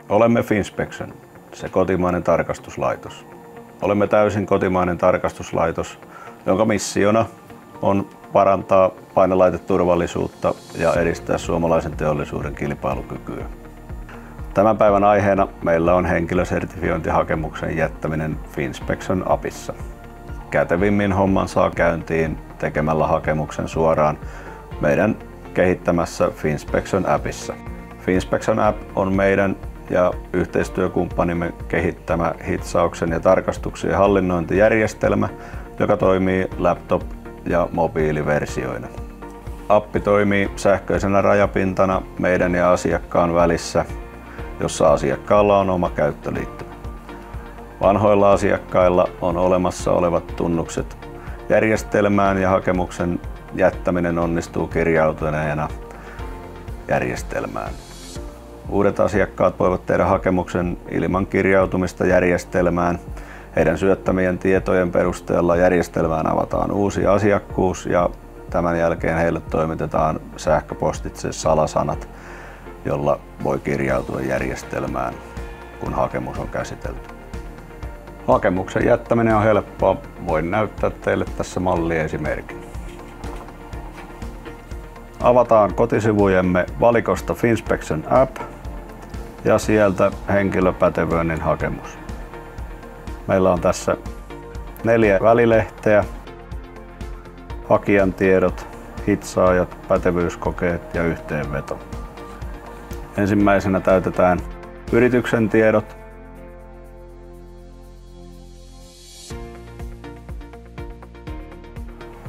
Olemme Finspection, se kotimainen tarkastuslaitos. Olemme täysin kotimainen tarkastuslaitos, jonka missiona on parantaa painelaiteturvallisuutta ja edistää suomalaisen teollisuuden kilpailukykyä. Tämän päivän aiheena meillä on henkilösertifiointihakemuksen jättäminen Finspection appissa. Kätevimmin homman saa käyntiin tekemällä hakemuksen suoraan meidän kehittämässä Finspection appissa. Finspection app on meidän ja yhteistyökumppanimme kehittämä hitsauksen ja tarkastuksien hallinnointijärjestelmä, joka toimii laptop- ja mobiiliversioina. Appi toimii sähköisenä rajapintana meidän ja asiakkaan välissä, jossa asiakkaalla on oma käyttöliittymä. Vanhoilla asiakkailla on olemassa olevat tunnukset järjestelmään ja hakemuksen jättäminen onnistuu kirjautuneena järjestelmään. Uudet asiakkaat voivat tehdä hakemuksen ilman kirjautumista järjestelmään. Heidän syöttämien tietojen perusteella järjestelmään avataan uusi asiakkuus ja tämän jälkeen heille toimitetaan sähköpostitse salasanat, jolla voi kirjautua järjestelmään, kun hakemus on käsitelty. Hakemuksen jättäminen on helppoa. Voin näyttää teille tässä malliesimerkin. Avataan kotisivujemme valikosta Finspection app ja sieltä henkilöpätevöinnin hakemus. Meillä on tässä 4 välilehteä, hakijan tiedot, hitsaajat, pätevyyskokeet ja yhteenveto. Ensimmäisenä täytetään yrityksen tiedot.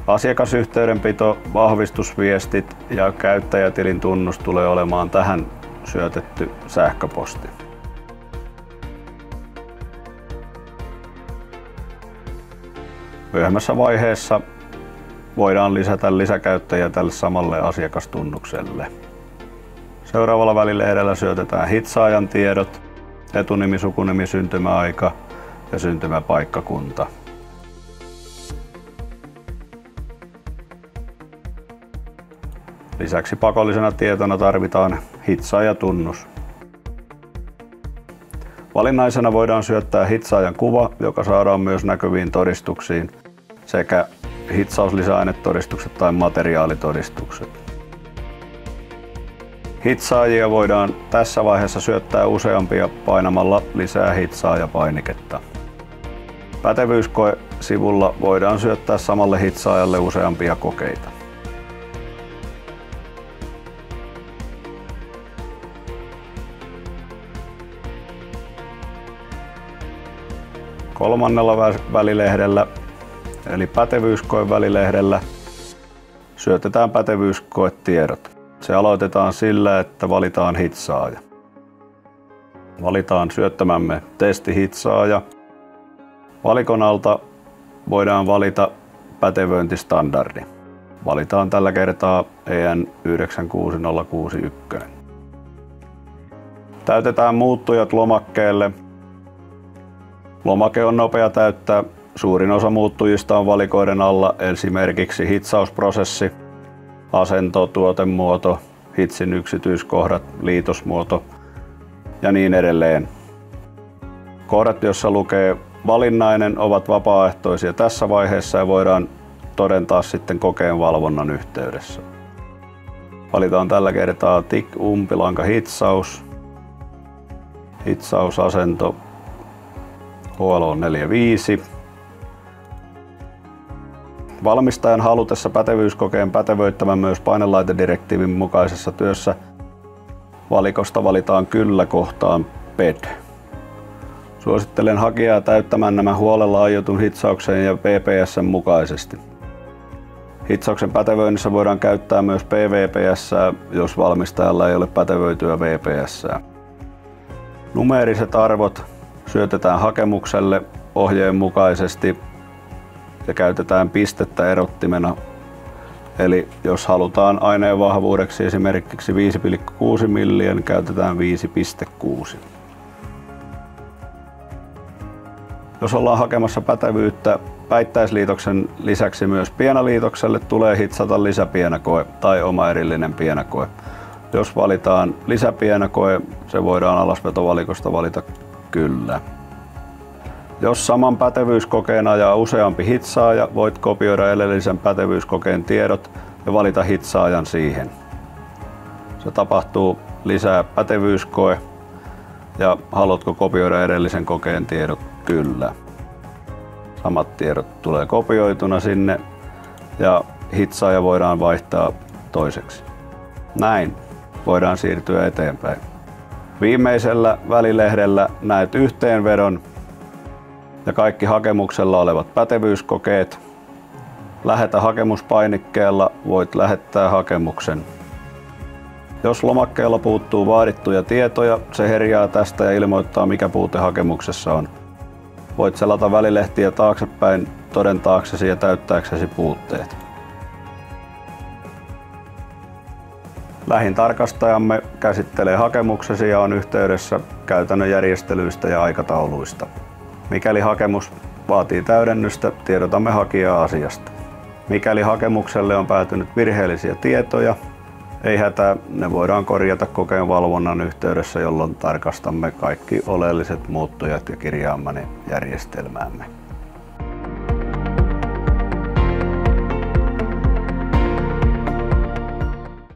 Asiakasyhteydenpito, vahvistusviestit ja käyttäjätilin tunnus tulee olemaan tähän syötetty sähköposti. Myöhemmässä vaiheessa voidaan lisätä lisäkäyttäjiä tälle samalle asiakastunnukselle. Seuraavalla välilehdellä syötetään hitsaajan tiedot, etunimi, sukunimi, syntymäaika ja syntymäpaikkakunta. Lisäksi pakollisena tietona tarvitaan hitsaajatunnus. Valinnaisena voidaan syöttää hitsaajan kuva, joka saadaan myös näkyviin todistuksiin, sekä hitsauslisäainetodistukset tai materiaalitodistukset. Hitsaajia voidaan tässä vaiheessa syöttää useampia painamalla lisää hitsaaja-painiketta. Pätevyyskoe-sivulla voidaan syöttää samalle hitsaajalle useampia kokeita. Kolmannella välilehdellä eli pätevyyskoevälilehdellä syötetään pätevyyskoetiedot. Se aloitetaan sillä, että valitaan hitsaaja. Valitaan syöttämämme testihitsaaja. Valikon alta voidaan valita pätevöintistandardi. Valitaan tällä kertaa EN 96061. Täytetään muuttujat lomakkeelle. Lomake on nopea täyttää. Suurin osa muuttujista on valikoiden alla, esimerkiksi hitsausprosessi, asento, tuotemuoto, hitsin yksityiskohdat, liitosmuoto ja niin edelleen. Kohdat, joissa lukee valinnainen, ovat vapaaehtoisia tässä vaiheessa ja voidaan todentaa sitten kokeen valvonnan yhteydessä. Valitaan tällä kertaa TIC umpilanka hitsaus, hitsausasento HLO 45. Valmistajan halutessa pätevyyskokeen pätevöittämään myös painelaitedirektiivin mukaisessa työssä valikosta valitaan kyllä kohtaan PED. Suosittelen hakijaa täyttämään nämä huolella aiotun hitsauksen ja VPS:n mukaisesti. Hitsauksen pätevöinnissä voidaan käyttää myös PVPS:ää, jos valmistajalla ei ole pätevöityä VPS:ää. Numeeriset arvot syötetään hakemukselle ohjeen mukaisesti ja käytetään pistettä erottimena. Eli jos halutaan aineen vahvuudeksi esimerkiksi 5,6 milliä, niin käytetään 5,6. Jos ollaan hakemassa pätevyyttä päittäisliitoksen lisäksi myös pienaliitokselle, tulee hitsata lisäpienäkoe tai oma erillinen pienäkoe. Jos valitaan lisäpienäkoe, se voidaan alasvetovalikosta valita kyllä. Jos saman pätevyyskokeen ajaa useampi hitsaaja, voit kopioida edellisen pätevyyskokeen tiedot ja valita hitsaajan siihen. Se tapahtuu lisää pätevyyskoe ja haluatko kopioida edellisen kokeen tiedot? Kyllä. Samat tiedot tulee kopioituna sinne ja hitsaaja voidaan vaihtaa toiseksi. Näin voidaan siirtyä eteenpäin. Viimeisellä välilehdellä näet yhteenvedon ja kaikki hakemuksella olevat pätevyyskokeet. Lähetä hakemuspainikkeella voit lähettää hakemuksen. Jos lomakkeella puuttuu vaadittuja tietoja, se herjaa tästä ja ilmoittaa mikä puute hakemuksessa on. Voit selata välilehtiä taaksepäin todentaaksesi ja täyttääksesi puutteet. Lähin tarkastajamme käsittelee hakemuksesi ja on yhteydessä käytännön järjestelyistä ja aikatauluista. Mikäli hakemus vaatii täydennystä, tiedotamme hakijaa asiasta. Mikäli hakemukselle on päätynyt virheellisiä tietoja, ei hätää, ne voidaan korjata kokeen valvonnan yhteydessä, jolloin tarkastamme kaikki oleelliset muuttujat ja kirjaamme ne järjestelmäämme.